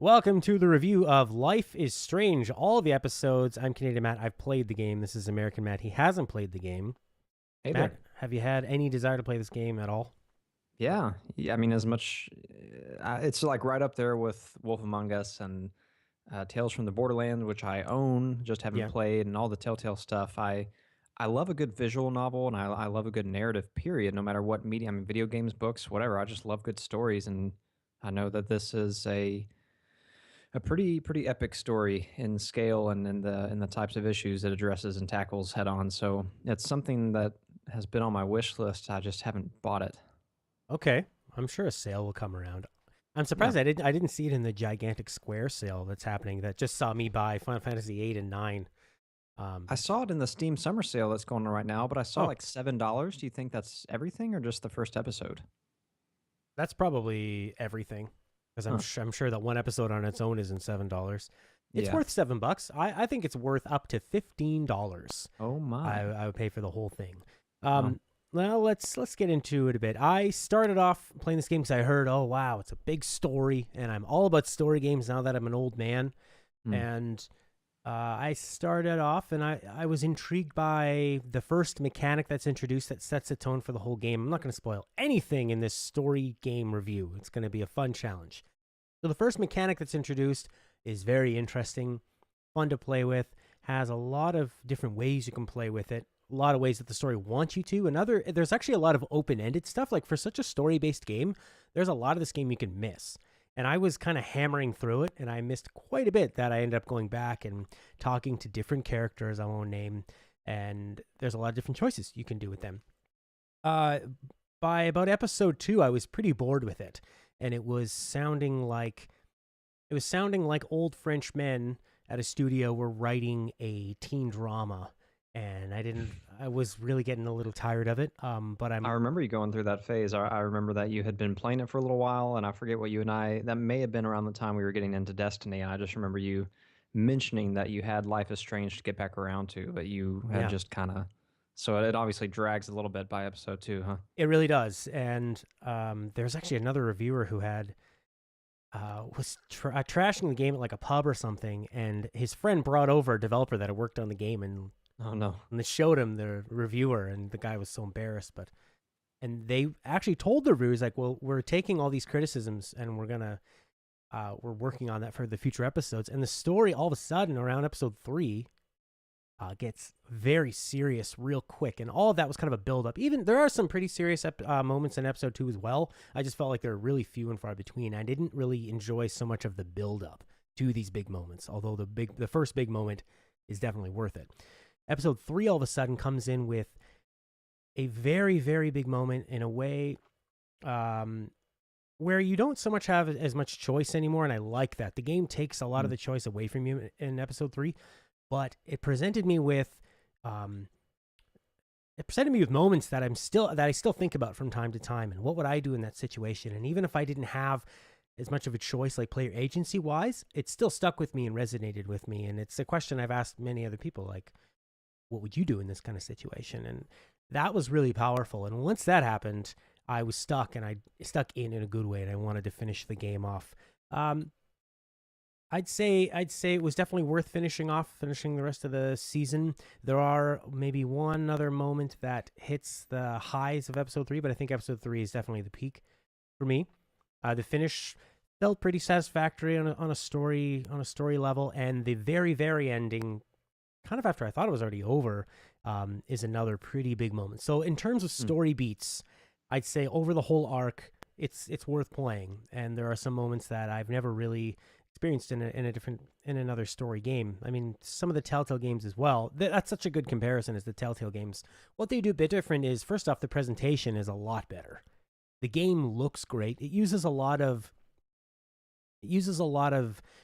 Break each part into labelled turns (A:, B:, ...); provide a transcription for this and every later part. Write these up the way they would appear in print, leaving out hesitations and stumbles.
A: Welcome to the review of Life is Strange. All of the episodes. I'm Canadian Matt. I've played the game. This is American Matt. He hasn't played the game.
B: Hey
A: Matt,
B: there.
A: have you had any desire to play this game at all?
B: Yeah. I mean, as much, it's like right up there with Wolf Among Us and Tales from the Borderlands, which I own, just haven't
A: Yeah.
B: played, and all the Telltale stuff. I love a good visual novel, and I love a good narrative. Period. No matter what medium, I mean, video games, books, whatever. I just love good stories, and I know that this is a pretty epic story in scale and in the types of issues it addresses and tackles head on. So it's something that has been on my wish list. I just haven't bought it.
A: Okay. I'm sure a sale will come around. I'm
B: Yeah.
A: surprised I didn't see it in the gigantic Square sale that's happening that just saw me buy Final Fantasy 8 and 9. Um,
B: I saw it in the Steam summer sale that's going on right now, but I saw
A: oh,
B: like $7. Do you think that's everything or just the first episode?
A: that's probably everything because
B: Huh.
A: I'm sure that one episode on its own isn't $7. It's
B: Yeah.
A: worth $7. I think it's worth up to $15.
B: Oh my.
A: I would pay for the whole thing.
B: Wow.
A: Um, well, let's get into it a bit. I started off playing this game because I heard, oh wow, it's a big story, and I'm all about story games now that I'm an old man.
B: Hmm.
A: And I started off, and I was intrigued by the first mechanic that's introduced that sets a tone for the whole game. I'm not going to spoil anything in this story game review. It's going to be a fun challenge. So the first mechanic that's introduced is very interesting, fun to play with, has a lot of different ways you can play with it, a lot of ways that the story wants you to. There's actually a lot of open-ended stuff. Like for such a story-based game, there's a lot of this game you can miss. And I was kind of hammering through it, and I missed quite a bit that I ended up going back and talking to different characters I won't name, and there's a lot of different choices you can do with them. Uh, by about episode 2, I was pretty bored with it, and it was sounding like old French men at a studio were writing a teen drama, and I was really getting a little tired of it. But
B: I
A: I'm
B: remember you going through that phase. I remember that you had been playing it for a little while, and I forget what you and I, that may have been around the time we were getting into Destiny. And I just remember you mentioning that you had Life is Strange to get back around to, but you had
A: yeah,
B: just kind of, so it obviously drags a little bit by episode 2, huh?
A: it really does. And there's actually another reviewer who was trashing the game at like a pub or something, and his friend brought over a developer that had worked on the game,
B: Oh no.
A: and they showed him the reviewer, and the guy was so embarrassed. But and they actually told the reviewers like, well, we're taking all these criticisms and we're working on that for the future episodes. And the story all of a sudden around episode 3 gets very serious real quick, and all of that was kind of a build up. Even there are some pretty serious moments in episode 2 as well. I just felt like they were really few and far between. I didn't really enjoy so much of the build up to these big moments, although the first big moment is definitely worth it. Episode 3 all of a sudden comes in with a very, very big moment in a way um, where you don't so much have as much choice anymore. And I like that. The game takes a lot of
B: Mm.
A: the choice away from you in episode 3, but it presented me with. It presented me with moments that I still think about from time to time, and what would I do in that situation? And even if I didn't have as much of a choice, like player agency wise, it still stuck with me and resonated with me. And it's a question I've asked many other people, like, what would you do in this kind of situation? And that was really powerful. And once that happened, I was stuck, and I stuck in a good way, and I wanted to finish the game off. Um, I'd say it was definitely worth finishing the rest of the season. There are maybe one other moment that hits the highs of episode 3, but I think episode 3 is definitely the peak for me. The finish felt pretty satisfactory on a story level, and the very ending, kind of after I thought it was already over, is another pretty big moment. So in terms of
B: Mm.
A: story beats, I'd say over the whole arc, it's worth playing. And there are some moments that I've never really experienced in another story game. I mean, some of the Telltale games as well. That's such a good comparison as the Telltale games. What they do a bit different is, first off, the presentation is a lot better. The game looks great. It uses a lot of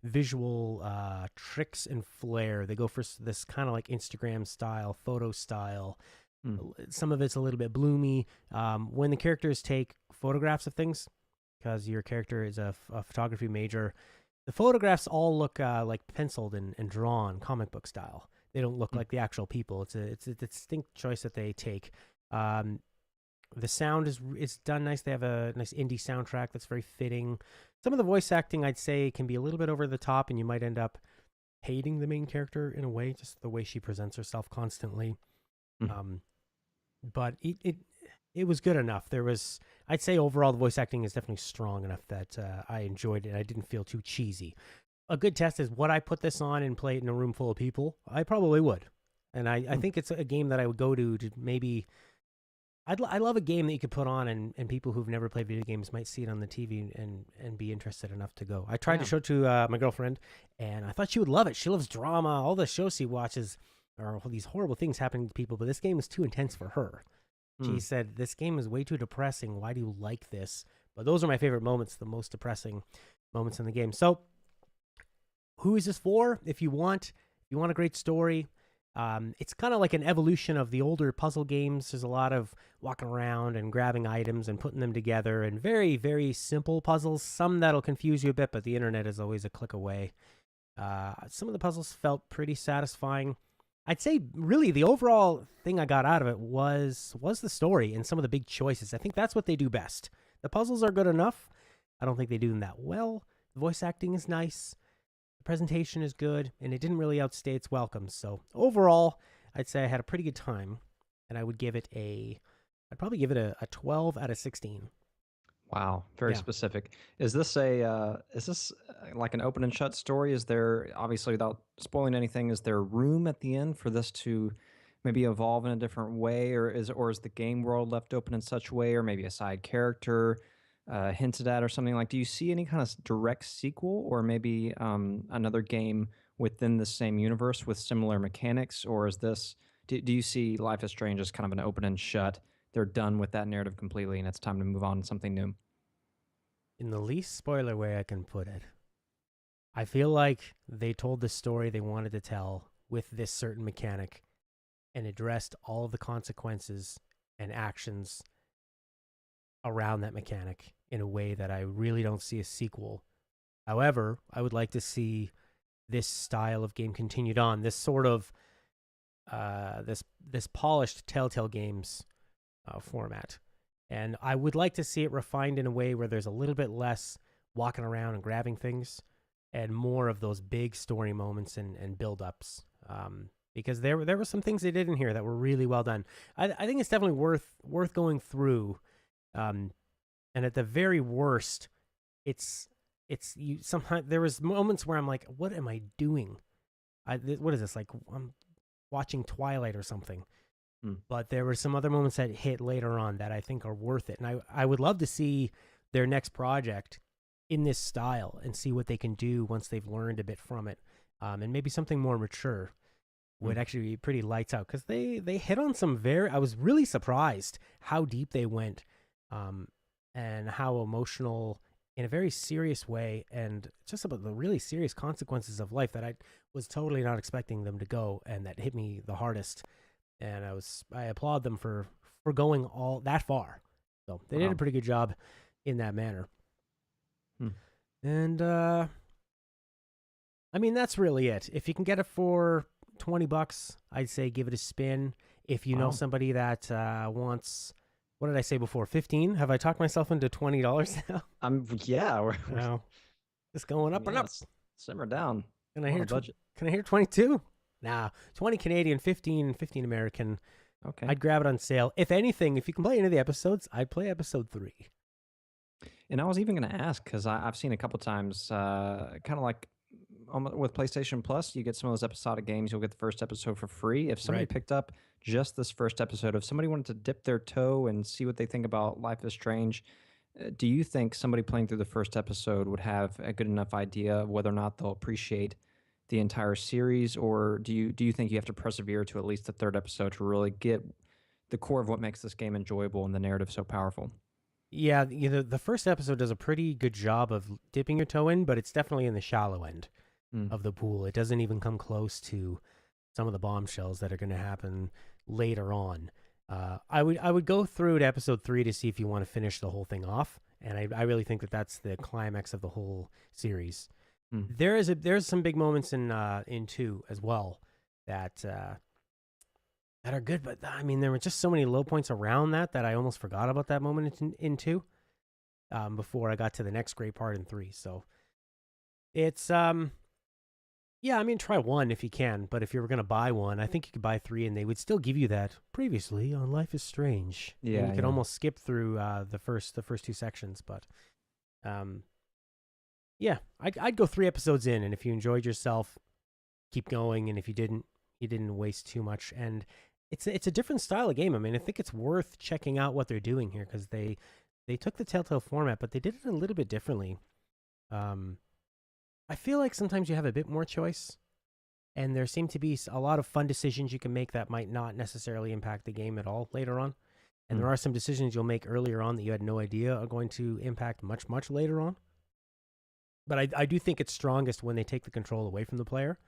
A: visual tricks and flair. They go for this kind of like Instagram style, photo style.
B: Mm.
A: Some of it's a little bit bloomy. When the characters take photographs of things, because your character is a photography major, the photographs all look like penciled and drawn, comic book style. They don't look
B: Mm.
A: like the actual people. It's a distinct choice that they take. Um, the sound is done nice. They have a nice indie soundtrack that's very fitting. Some of the voice acting, I'd say, can be a little bit over the top, and you might end up hating the main character in a way, just the way she presents herself constantly.
B: Mm.
A: But it was good enough. I'd say overall, the voice acting is definitely strong enough that I enjoyed it. I didn't feel too cheesy. A good test is, would I put this on and play it in a room full of people? I probably would. And I think it's a game that I would go to maybe. I love a game that you could put on and people who've never played video games might see it on the TV and be interested enough to go. I tried to show it to my girlfriend, and I thought she would love it. She loves drama. All the shows she watches are these horrible things happening to people, but this game is too intense for her. She said, this game is way too depressing. Why do you like this? But those are my favorite moments, the most depressing moments in the game. So who is this for? If you want a great story, it's kind of like an evolution of the older puzzle games. There's a lot of walking around and grabbing items and putting them together, and very, very simple puzzles. Some that'll confuse you a bit, but the internet is always a click away. Some of the puzzles felt pretty satisfying. I'd say really the overall thing I got out of it was the story and some of the big choices. I think that's what they do best. The puzzles are good enough. I don't think they do them that well. The voice acting is nice. The presentation is good, and it didn't really outstay its welcome. So overall, I'd say I had a pretty good time, and I'd probably give it a 12 out of 16.
B: Wow, very specific. Is this like an open and shut story? Is there, obviously without spoiling anything, is there room at the end for this to maybe evolve in a different way, or is the game world left open in such a way, or maybe a side character hinted at or something? Like, do you see any kind of direct sequel, or maybe another game within the same universe with similar mechanics, or is this do you see Life is Strange as kind of an open and shut? They're done with that narrative completely, and it's time to move on to something new.
A: In the least spoiler way I can put it, I feel like they told the story they wanted to tell with this certain mechanic and addressed all of the consequences and actions around that mechanic in a way that I really don't see a sequel. However, I would like to see this style of game continued on, this sort of this polished Telltale Games format. And I would like to see it refined in a way where there's a little bit less walking around and grabbing things and more of those big story moments and build-ups. Because there were some things they did in here that were really well done. I think it's definitely worth going through. And at the very worst, it's you. Sometimes there was moments where I'm like, what am I doing? What is this? Like, I'm watching Twilight or something. But there were some other moments that hit later on that I think are worth it. And I would love to see their next project in this style and see what they can do once they've learned a bit from it. And maybe something more mature would actually be pretty lights out, because they hit on some I was really surprised how deep they went, and how emotional in a very serious way, and just about the really serious consequences of life that I was totally not expecting them to go, and that hit me the hardest. And I applaud them for going all that far. So they did a pretty good job in that manner. And I mean, that's really it. If you can get it for $20, I'd say give it a spin. If you know somebody that wants, what did I say before? 15? Have I talked myself into $20 now?
B: Yeah,
A: we're just going up and up.
B: Simmer down.
A: Can I hear 22? Nah, 20 Canadian, 15 American.
B: Okay.
A: I'd grab it on sale. If anything, if you can play any of the episodes, I'd play episode 3.
B: And I was even going to ask, because I've seen a couple times, kind of like with PlayStation Plus, you get some of those episodic games, you'll get the first episode for free. If somebody picked up just this first episode, if somebody wanted to dip their toe and see what they think about Life is Strange, do you think somebody playing through the first episode would have a good enough idea of whether or not they'll appreciate the entire series, or do you think you have to persevere to at least the third episode to really get the core of what makes this game enjoyable and the narrative so powerful?
A: Yeah, the first episode does a pretty good job of dipping your toe in, but it's definitely in the shallow end of the pool. It doesn't even come close to some of the bombshells that are going to happen later on. I would go through to episode 3 to see if you want to finish the whole thing off, and I really think that that's the climax of the whole series. There's some big moments in 2 as well that are good, but I mean there were just so many low points around that I almost forgot about that moment in 2. before I got to the next great part in 3. So it's yeah, I mean, try 1 if you can, but if you were gonna buy 1, I think you could buy 3, and they would still give you that previously on Life is Strange, and you
B: Yeah,
A: could
B: yeah.
A: almost skip through the first 2 sections. But um, yeah, I'd go 3 episodes in, and if you enjoyed yourself, keep going, and if you didn't, you didn't waste too much. And it's a different style of game. I mean, I think it's worth checking out what they're doing here because they took the Telltale format, but they did it a little bit differently. Um, I feel like sometimes you have a bit more choice, and there seem to be a lot of fun decisions you can make that might not necessarily impact the game at all later on. And
B: Mm.
A: there are some decisions you'll make earlier on that you had no idea are going to impact much, much later on. But I do think it's strongest when they take the control away from the player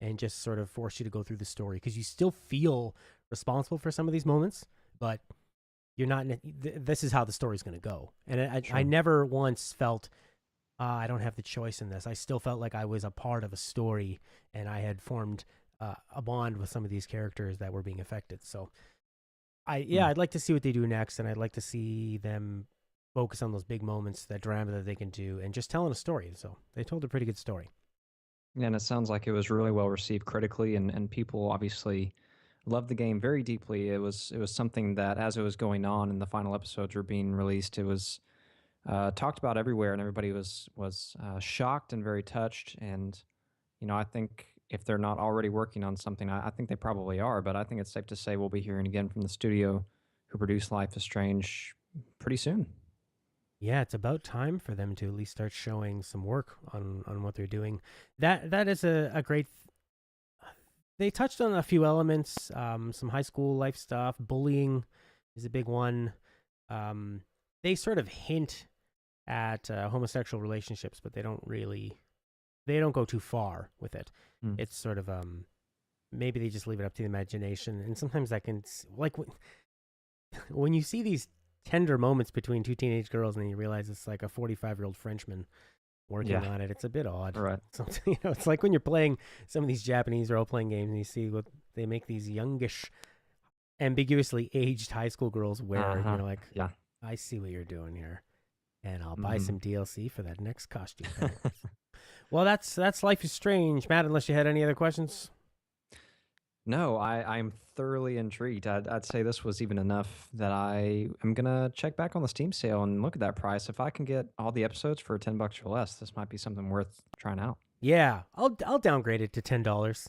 A: and just sort of force you to go through the story because you still feel responsible for some of these moments, but you're not. This is how the story's going to go. And I
B: Sure.
A: never once felt I don't have the choice in this. I still felt like I was a part of a story and I had formed a bond with some of these characters that were being affected. So
B: Mm.
A: I'd like to see what they do next, and I'd like to see them focus on those big moments, that drama that they can do, and just telling a story. So they told a pretty good story.
B: Yeah, and it sounds like it was really well received critically, and people obviously loved the game very deeply. It was something that as it was going on and the final episodes were being released, it was talked about everywhere, and everybody was shocked and very touched. And I think if they're not already working on something, I think they probably are. But I think it's safe to say we'll be hearing again from the studio who produced Life is Strange pretty soon.
A: Yeah, it's about time for them to at least start showing some work on what they're doing. That is a great. They touched on a few elements, some high school life stuff. Bullying is a big one. Um, they sort of hint at homosexual relationships, but they don't go too far with it.
B: Mm.
A: It's sort of maybe they just leave it up to the imagination, and sometimes that can like when you see these tender moments between 2 teenage girls, and then you realize it's like a 45-year-old Frenchman working
B: Yeah,
A: on it. It's a bit odd.
B: right.
A: Something, it's like when you're playing some of these Japanese role-playing games, and you see what they make these youngish, ambiguously aged high school girls wear,
B: Uh
A: and
B: huh.
A: you're like,
B: Yeah.
A: I see what you're doing here, and I'll buy
B: Hmm.
A: some DLC for that next costume pack. Well, that's Life is Strange, Matt. Unless you had any other questions.
B: No, I'm thoroughly intrigued. I'd say this was even enough that I am gonna check back on the Steam sale and look at that price. If I can get all the episodes for $10 or less, this might be something worth trying out.
A: Yeah, I'll downgrade it to $10.